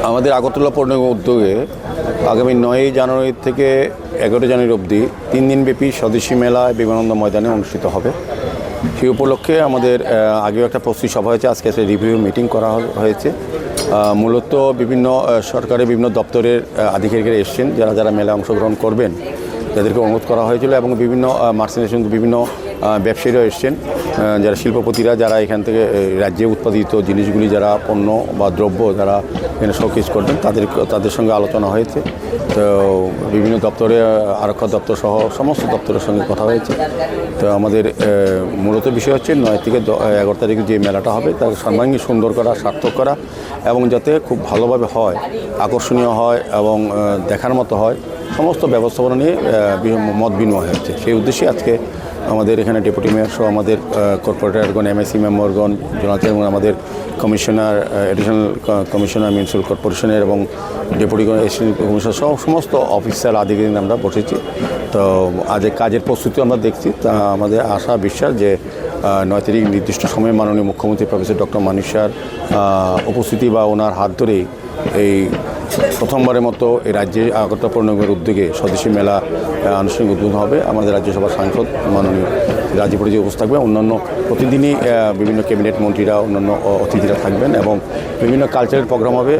আমাদের আগরতলা পৌর নিগম উদ্যোগে আগামী 9 জানুয়ারি থেকে 11 জানুয়ারি অবধি 3 দিনব্যাপী স্বদেশী মেলা বিবেকানন্দ ময়দানে অনুষ্ঠিত হবে। সেই উপলক্ষে আমাদের আগেও একটা প্রস্তুতি সভা হয়েছে, আজকে একটা রিভিউ মিটিং করা হয়েছে। মূলত বিভিন্ন সরকারের বিভিন্ন দপ্তরের আধিকারিকরা এসছেন, যারা যারা মেলায় অংশগ্রহণ করবেন তাদেরকে অনুরোধ করা হয়েছিল, এবং বিভিন্ন মার্চেন্টেশন বিভিন্ন ব্যবসায়ীরা এসছেন, যারা শিল্পপতিরা, যারা এখান থেকে রাজ্যে উৎপাদিত জিনিসগুলি, যারা পণ্য বা দ্রব্য যারা এখানে শোকেস করবেন তাদের সঙ্গে আলোচনা হয়েছে। তো বিভিন্ন দপ্তরে আরক্ষা দপ্তর সহ সমস্ত দপ্তরের সঙ্গে কথা হয়েছে। তো আমাদের মূলত বিষয় হচ্ছে 9 থেকে 11 তারিখে যে মেলাটা হবে তাকে সর্বাঙ্গীন সুন্দর করা, সার্থক করা, এবং যাতে খুব ভালোভাবে হয়, আকর্ষণীয় হয় এবং দেখার মতো হয়, সমস্ত ব্যবস্থাপনা নিয়ে মত বিনিময় হয়েছে। সেই উদ্দেশ্যে আজকে আমাদের এখানে ডেপুটি মেয়র সহ আমাদের কর্পোরেটরগণ, এমএসি মেম্বারগণ, জোনাল চেয়ারম্যান, আমাদের কমিশনার, এডিশনাল কমিশনার মিউনিসিপ্যাল কর্পোরেশনের এবং ডেপুটি অ্যাসিস্ট্যান্ট কমিশনার সহ সমস্ত অফিসার আধিকারিক আমরা বসেছি। তো আজ কাজের প্রস্তুতি আমরা দেখছি। তা আমাদের আশা বিশ্বাস যে 9 তারিখ নির্দিষ্ট সময়ে মাননীয় মুখ্যমন্ত্রী প্রফেসর ডক্টর মানিক স্যার উপস্থিতি বা ওনার হাত ধরেই এই প্রথমবারের মতো এই রাজ্যে আগরতলা পৌর নিগমের উদ্যোগে স্বদেশী মেলা আনুষ্ঠানিক উদ্বোধন হবে। আমাদের রাজ্যসভার সাংসদ মাননীয় রাজীব পরিচয় উপস্থিত থাকবে। অন্যান্য প্রতিদিনই বিভিন্ন ক্যাবিনেট মন্ত্রীরা, অন্যান্য অতিথিরা থাকবেন, এবং বিভিন্ন কালচারাল প্রোগ্রাম হবে।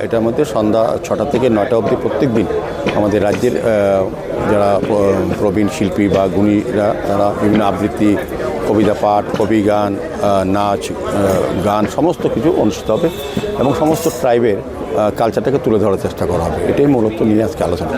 এটার মধ্যে সন্ধ্যা 6টা থেকে 9টা অবধি প্রত্যেক দিন আমাদের রাজ্যের যারা প্রবীণ শিল্পী বা গুণীরা, তারা বিভিন্ন আবৃত্তি, কবিতা পাঠ, কবি গান, নাচ গান সমস্ত কিছু অনুষ্ঠিত হবে, এবং সমস্ত ট্রাইবের কালচারটাকে তুলে ধরার চেষ্টা করা হবে। এটাই মূলত নিয়ে আজকে আলোচনা।